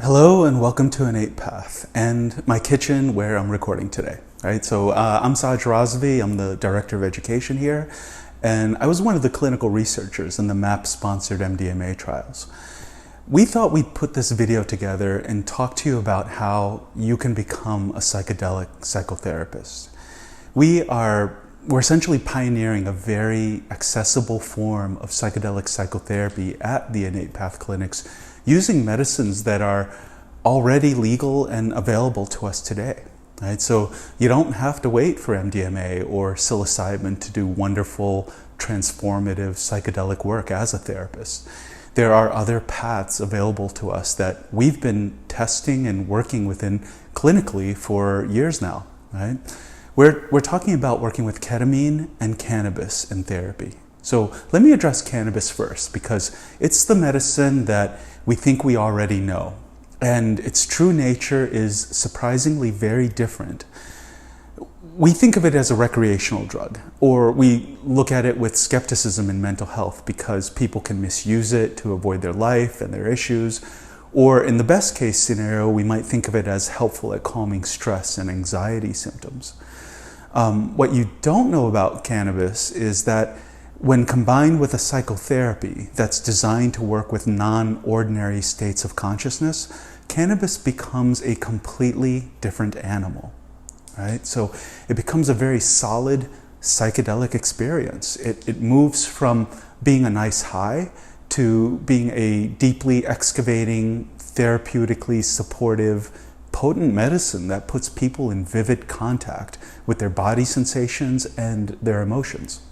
Hello and welcome to Innate Path and my kitchen where I'm recording today. Right, so I'm Saj Razvi, I'm the Director of Education here, and I was one of the clinical researchers in the MAP-sponsored MDMA trials. We thought we'd put this video together and talk to you about how you can become a psychedelic psychotherapist. We're essentially pioneering a very accessible form of psychedelic psychotherapy at the Innate Path clinics using medicines that are already legal and available to us today. Right? So you don't have to wait for MDMA or psilocybin to do wonderful, transformative psychedelic work as a therapist. There are other paths available to us that we've been testing and working within clinically for years now. Right? We're talking about working with ketamine and cannabis in therapy. So let me address cannabis first, because it's the medicine that we think we already know, and its true nature is surprisingly very different. We think of it as a recreational drug, or we look at it with skepticism in mental health because people can misuse it to avoid their life and their issues, or in the best case scenario, we might think of it as helpful at calming stress and anxiety symptoms. What you don't know about cannabis is that when combined with a psychotherapy that's designed to work with non-ordinary states of consciousness, cannabis becomes a completely different animal, right? So it becomes a very solid psychedelic experience. It moves from being a nice high to being a deeply excavating, therapeutically supportive, potent medicine that puts people in vivid contact with their body sensations and their emotions.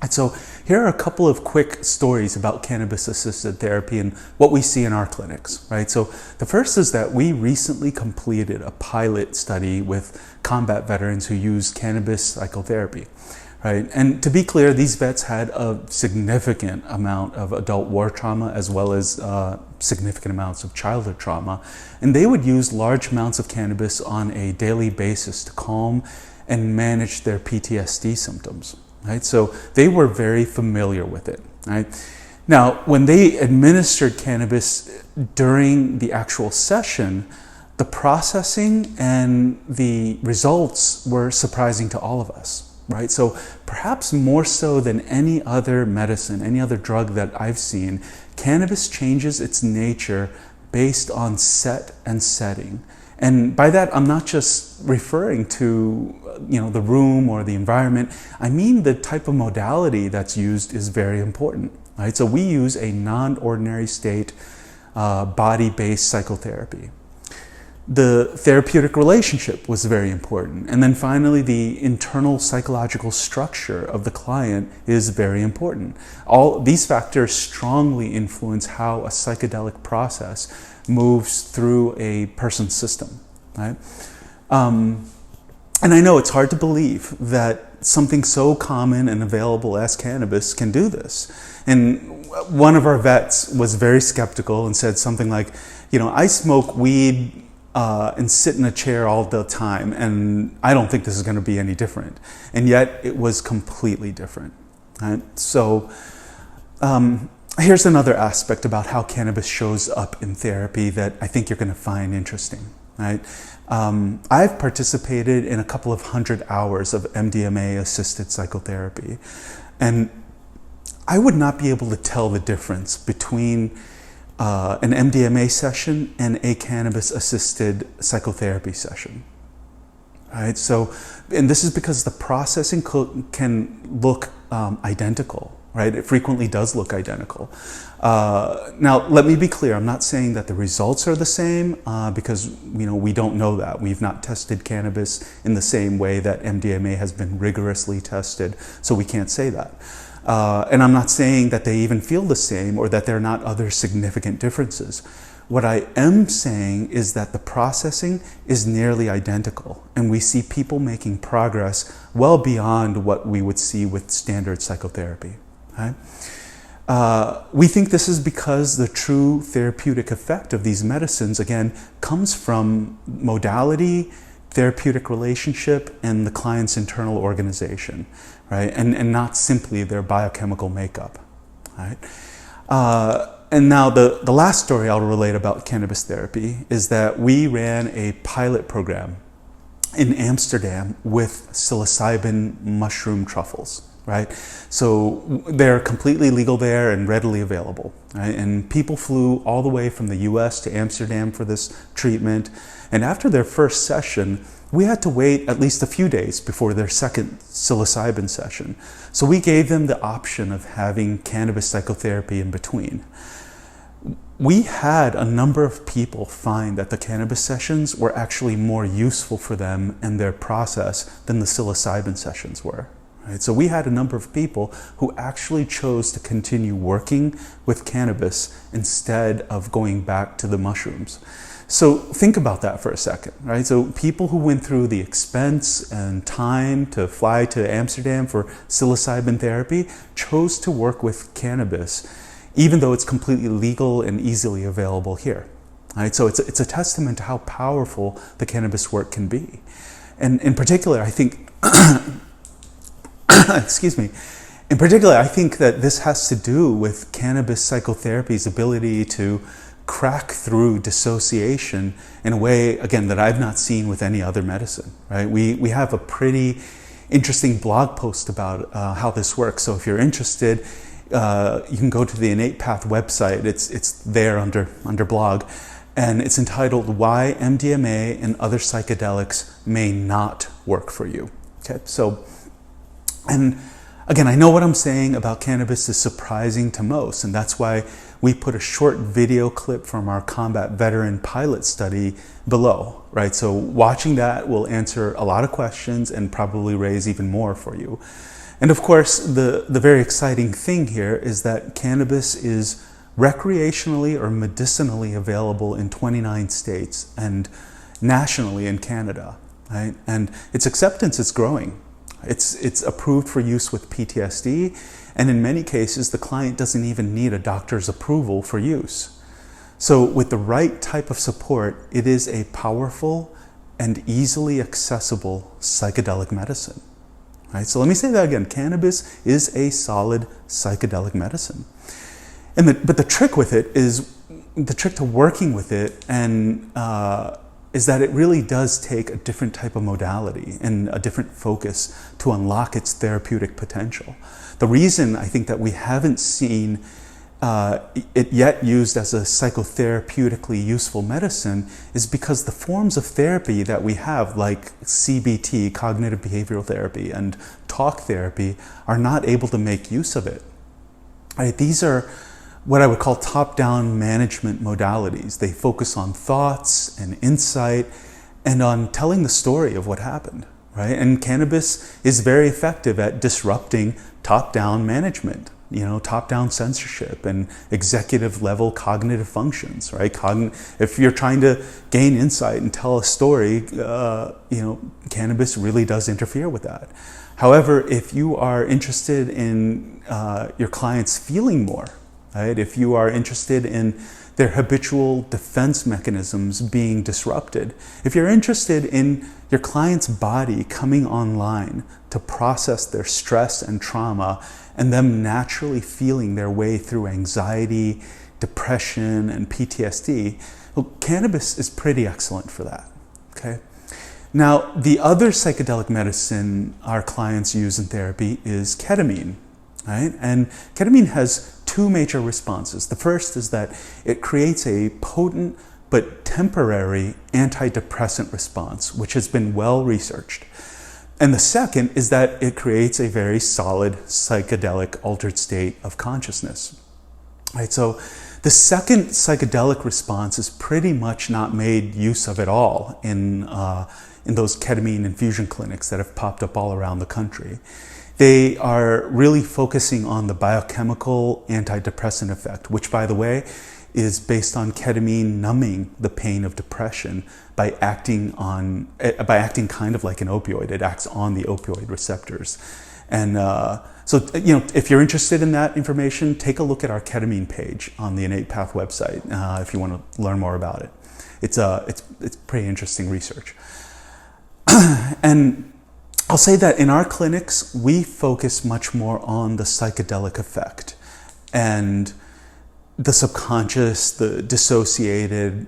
And so here are a couple of quick stories about cannabis-assisted therapy and what we see in our clinics, right? So the first is that we recently completed a pilot study with combat veterans who use cannabis psychotherapy, right? And to be clear, these vets had a significant amount of adult war trauma as well as significant amounts of childhood trauma. And they would use large amounts of cannabis on a daily basis to calm and manage their PTSD symptoms. Right? So they were very familiar with it. Right? Now, when they administered cannabis during the actual session, the processing and the results were surprising to all of us. Right? So perhaps more so than any other medicine, any other drug that I've seen, cannabis changes its nature based on set and setting. And by that, I'm not just referring to the room or the environment. I mean the type of modality that's used is very important. Right? So we use a non-ordinary state body-based psychotherapy. The therapeutic relationship was very important. And then finally, the internal psychological structure of the client is very important. All these factors strongly influence how a psychedelic process moves through a person's system, right? And I know it's hard to believe that something so common and available as cannabis can do this. And one of our vets was very skeptical and said something like, I smoke weed and sit in a chair all the time, and I don't think this is going to be any different. And yet it was completely different, right? So here's another aspect about how cannabis shows up in therapy that I think you're going to find interesting. Right? I've participated in a couple of 100 hours of MDMA-assisted psychotherapy, and I would not be able to tell the difference between an MDMA session and a cannabis-assisted psychotherapy session. Right? So, and this is because the processing can look identical. Right? It frequently does look identical. Now, let me be clear. I'm not saying that the results are the same because we don't know that. We've not tested cannabis in the same way that MDMA has been rigorously tested, so we can't say that. And I'm not saying that they even feel the same or that there are not other significant differences. What I am saying is that the processing is nearly identical, and we see people making progress well beyond what we would see with standard psychotherapy. Right? We think this is because the true therapeutic effect of these medicines, again, comes from modality, therapeutic relationship, and the client's internal organization, right? And not simply their biochemical makeup, right? And now the last story I'll relate about cannabis therapy is that we ran a pilot program in Amsterdam with psilocybin mushroom truffles, right? So they're completely legal there and readily available, right? And people flew all the way from the US to Amsterdam for this treatment. And after their first session, we had to wait at least a few days before their second psilocybin session. So we gave them the option of having cannabis psychotherapy in between. We had a number of people find that the cannabis sessions were actually more useful for them and their process than the psilocybin sessions were. Right? So we had a number of people who actually chose to continue working with cannabis instead of going back to the mushrooms. So think about that for a second, right? So people who went through the expense and time to fly to Amsterdam for psilocybin therapy chose to work with cannabis, even though it's completely legal and easily available here. Right? So it's a testament to how powerful the cannabis work can be. And in particular, I think, excuse me, in particular, I think that this has to do with cannabis psychotherapy's ability to crack through dissociation in a way, again, that I've not seen with any other medicine, right? We have a pretty interesting blog post about how this works. So if you're interested, you can go to the Innate Path website. It's there under blog, and it's entitled "Why MDMA and Other Psychedelics May Not Work for You." Okay, so, and again, I know what I'm saying about cannabis is surprising to most, and that's why we put a short video clip from our combat veteran pilot study below, right? So watching that will answer a lot of questions and probably raise even more for you. And of course, the very exciting thing here is that cannabis is recreationally or medicinally available in 29 states and nationally in Canada, right? And its acceptance is growing. It's approved for use with PTSD, and in many cases, the client doesn't even need a doctor's approval for use. So with the right type of support, it is a powerful and easily accessible psychedelic medicine. Right? So let me say that again. Cannabis is a solid psychedelic medicine. But the trick with it is, the trick to working with it and is that it really does take a different type of modality and a different focus to unlock its therapeutic potential. The reason I think that we haven't seen it yet used as a psychotherapeutically useful medicine is because the forms of therapy that we have, like CBT, cognitive behavioral therapy, and talk therapy, are not able to make use of it. Right? These are what I would call top-down management modalities. They focus on thoughts and insight and on telling the story of what happened, right? And cannabis is very effective at disrupting top-down management, top-down censorship and executive level cognitive functions, right? If you're trying to gain insight and tell a story, cannabis really does interfere with that. However, if you are interested in your clients feeling more, right? If you are interested in their habitual defense mechanisms being disrupted, if you're interested in your client's body coming online to process their stress and trauma and them naturally feeling their way through anxiety, depression, and PTSD, well, cannabis is pretty excellent for that, okay? Now, the other psychedelic medicine our clients use in therapy is ketamine, right? And ketamine has two major responses. The first is that it creates a potent but temporary antidepressant response, which has been well researched. And the second is that it creates a very solid psychedelic altered state of consciousness. Right? So the second psychedelic response is pretty much not made use of at all in those ketamine infusion clinics that have popped up all around the country. They are really focusing on the biochemical antidepressant effect, which, by the way, is based on ketamine numbing the pain of depression by acting kind of like an opioid. It acts on the opioid receptors. And so, if you're interested in that information, take a look at our ketamine page on the Innate Path website if you want to learn more about it. It's pretty interesting research. And I'll say that in our clinics, we focus much more on the psychedelic effect. And the subconscious, the dissociated,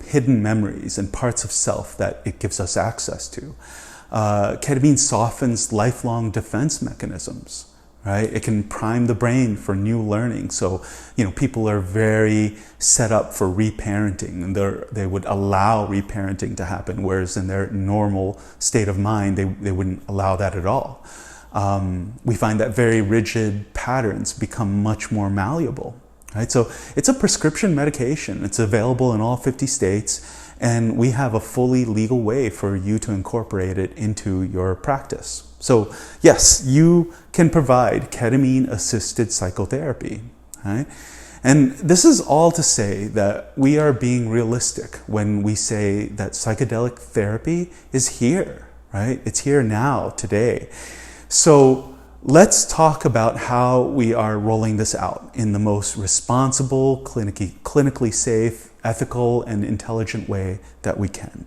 hidden memories and parts of self that it gives us access to. Ketamine softens lifelong defense mechanisms, right? It can prime the brain for new learning. So, people are very set up for reparenting, and they would allow reparenting to happen, whereas in their normal state of mind, they wouldn't allow that at all. We find that very rigid patterns become much more malleable. Right? So it's a prescription medication. It's available in all 50 states, and we have a fully legal way for you to incorporate it into your practice. So yes, you can provide ketamine-assisted psychotherapy. Right? And this is all to say that we are being realistic when we say that psychedelic therapy is here. Right? It's here now, today. So let's talk about how we are rolling this out in the most responsible, clinically safe, ethical, and intelligent way that we can.